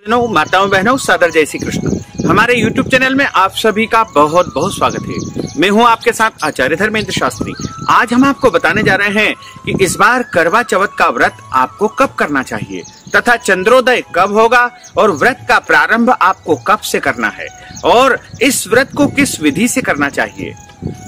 माताओं बहनों सादर जय श्री कृष्ण। हमारे YouTube चैनल में आप सभी का बहुत बहुत स्वागत है। मैं हूं आपके साथ आचार्य धर्मेंद्र शास्त्री। आज हम आपको बताने जा रहे हैं कि इस बार करवा चौथ का व्रत आपको कब करना चाहिए तथा चंद्रोदय कब होगा और व्रत का प्रारंभ आपको कब से करना है और इस व्रत को किस विधि से करना चाहिए।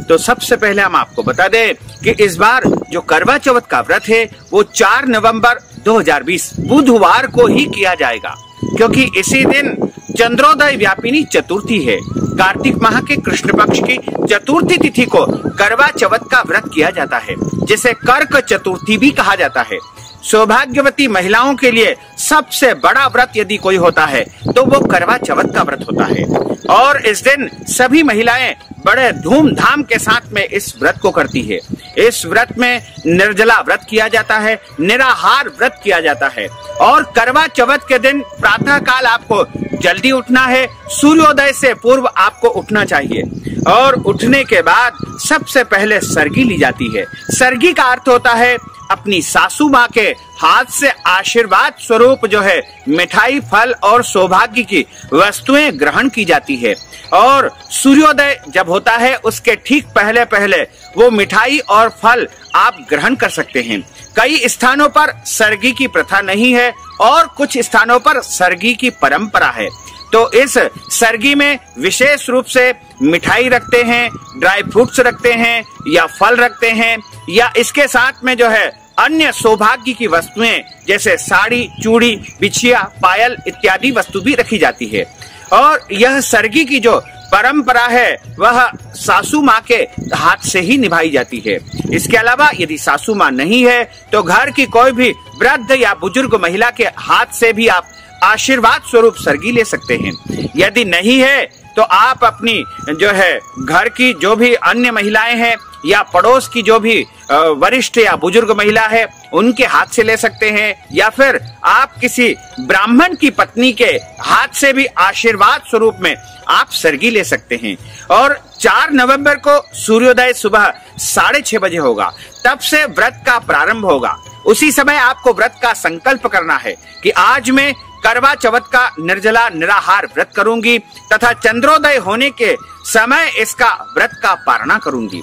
तो सबसे पहले हम आपको बता दें कि इस बार जो करवा चौथ का व्रत है वो 4 नवंबर 2020 बुधवार को ही किया जाएगा, क्योंकि इसी दिन चंद्रोदय व्यापिनी चतुर्थी है। कार्तिक माह के कृष्ण पक्ष की चतुर्थी तिथि को करवा चौथ का व्रत किया जाता है, जिसे कर्क चतुर्थी भी कहा जाता है। सौभाग्यवती महिलाओं के लिए सबसे बड़ा व्रत यदि कोई होता है तो वो करवा चौथ का व्रत होता है और इस दिन सभी महिलाएं बड़े धूमधाम के साथ में इस व्रत को करती है। इस व्रत में निर्जला व्रत किया जाता है, निराहार व्रत किया जाता है और करवा चौथ के दिन प्रातः काल आपको जल्दी उठना है। सूर्योदय से पूर्व आपको उठना चाहिए और उठने के बाद सबसे पहले सरगी ली जाती है। सरगी का अर्थ होता है अपनी सासू माँ के हाथ से आशीर्वाद स्वरूप जो है मिठाई, फल और सौभाग्य की वस्तुएं ग्रहण की जाती है और सूर्योदय जब होता है उसके ठीक पहले पहले वो मिठाई और फल आप ग्रहण कर सकते हैं। कई स्थानों पर सरगी की प्रथा नहीं है और कुछ स्थानों पर सरगी की परंपरा है। तो इस सरगी में विशेष रूप से मिठाई रखते हैं, ड्राई फ्रूट्स रखते हैं या फल रखते हैं या इसके साथ में जो है अन्य सौभाग्य की वस्तुएं जैसे साड़ी, चूड़ी, बिछिया, पायल इत्यादि वस्तु भी रखी जाती है। और यह सरगी की जो परंपरा है वह सासू माँ के हाथ से ही निभाई जाती है। इसके अलावा यदि सासू माँ नहीं है तो घर की कोई भी वृद्ध या बुजुर्ग महिला के हाथ से भी आप आशीर्वाद स्वरूप सरगी ले सकते हैं। यदि नहीं है तो आप अपनी जो है घर की जो भी अन्य महिलाएं हैं या पड़ोस की जो भी वरिष्ठ या बुजुर्ग महिला है उनके हाथ से ले सकते हैं या फिर आप किसी ब्राह्मण की पत्नी के हाथ से भी आशीर्वाद स्वरूप में आप सरगी ले सकते हैं। और 4 नवंबर को सूर्योदय सुबह 6:30 बजे होगा, तब से व्रत का प्रारंभ होगा। उसी समय आपको व्रत का संकल्प करना है कि आज मैं करवा चौथ का निर्जला निराहार व्रत करूंगी तथा चंद्रोदय होने के समय इसका व्रत का पारणा करूंगी।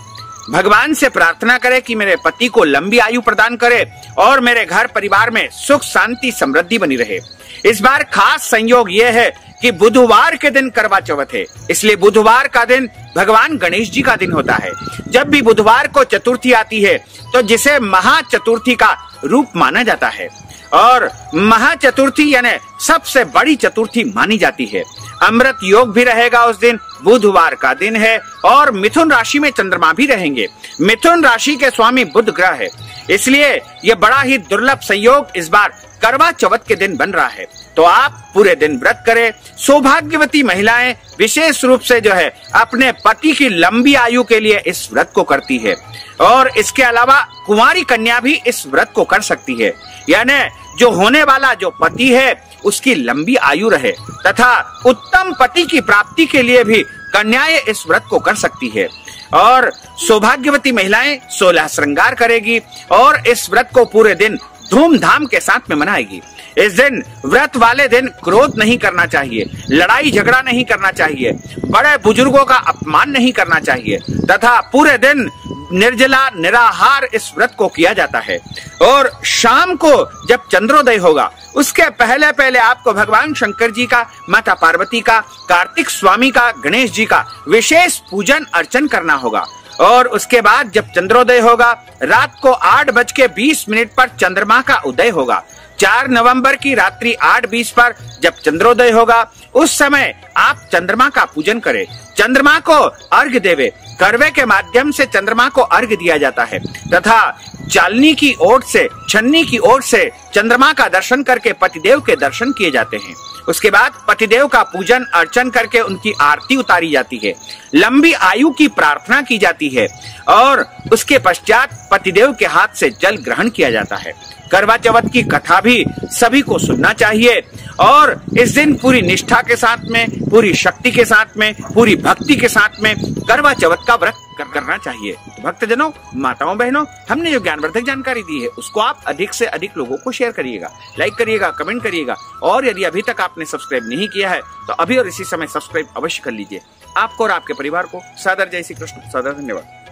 भगवान से प्रार्थना करें कि मेरे पति को लंबी आयु प्रदान करे और मेरे घर परिवार में सुख शांति समृद्धि बनी रहे। इस बार खास संयोग ये है कि बुधवार के दिन करवा चौथ है, इसलिए बुधवार का दिन भगवान गणेश जी का दिन होता है। जब भी बुधवार को चतुर्थी आती है तो जिसे महाचतुर्थी का रूप माना जाता है और महाचतुर्थी यानी सबसे बड़ी चतुर्थी मानी जाती है। अमृत योग भी रहेगा उस दिन, बुधवार का दिन है और मिथुन राशि में चंद्रमा भी रहेंगे। मिथुन राशि के स्वामी बुध ग्रह है, इसलिए ये बड़ा ही दुर्लभ संयोग इस बार करवा चौथ के दिन बन रहा है। तो आप पूरे दिन व्रत करें। सौभाग्यवती महिलाएं विशेष रूप से जो है अपने पति की लंबी आयु के लिए इस व्रत को करती है और इसके अलावा कुंवारी कन्या भी इस व्रत को कर सकती है, यानी जो होने वाला जो पति है उसकी लंबी आयु रहे तथा उत्तम पति की प्राप्ति के लिए भी कन्याएं इस व्रत को कर सकती है। और सौभाग्यवती महिलाएं 16 श्रृंगार करेगी और इस व्रत को पूरे दिन धूमधाम के साथ में मनाएगी। इस दिन व्रत वाले दिन क्रोध नहीं करना चाहिए, लड़ाई झगड़ा नहीं करना चाहिए, बड़े बुजुर्गों का अपमान नहीं करना चाहिए तथा पूरे दिन निर्जला निराहार इस व्रत को किया जाता है। और शाम को जब चंद्रोदय होगा उसके पहले पहले आपको भगवान शंकर जी का, माता पार्वती का, कार्तिक स्वामी का, गणेश जी का विशेष पूजन अर्चन करना होगा। और उसके बाद जब चंद्रोदय होगा रात को 8:20 पर चंद्रमा का उदय होगा। 4 नवंबर की रात्रि 8:20 पर जब चंद्रोदय होगा उस समय आप चंद्रमा का पूजन करें, चंद्रमा को अर्घ्य देवे। करवे के माध्यम से चंद्रमा को अर्घ्य दिया जाता है तथा चालनी की ओर से, छन्नी की ओर से चंद्रमा का दर्शन करके पतिदेव के दर्शन किए जाते हैं। उसके बाद पतिदेव का पूजन अर्चन करके उनकी आरती उतारी जाती है, लंबी आयु की प्रार्थना की जाती है और उसके पश्चात पतिदेव के हाथ से जल ग्रहण किया जाता है। करवा चौथ की कथा भी सभी को सुनना चाहिए और इस दिन पूरी निष्ठा के साथ में, पूरी शक्ति के साथ में, पूरी भक्ति के साथ में करवा चौथ का व्रत करना चाहिए। तो भक्तजनों, माताओं बहनों, हमने जो ज्ञानवर्धक जानकारी दी है उसको आप अधिक से अधिक लोगों को शेयर करिएगा, लाइक करिएगा, कमेंट करिएगा, और यदि अभी तक आपने सब्सक्राइब नहीं किया है तो अभी और इसी समय सब्सक्राइब अवश्य कर लीजिए। आपको और आपके परिवार को सादर जय श्री कृष्ण, सादर धन्यवाद।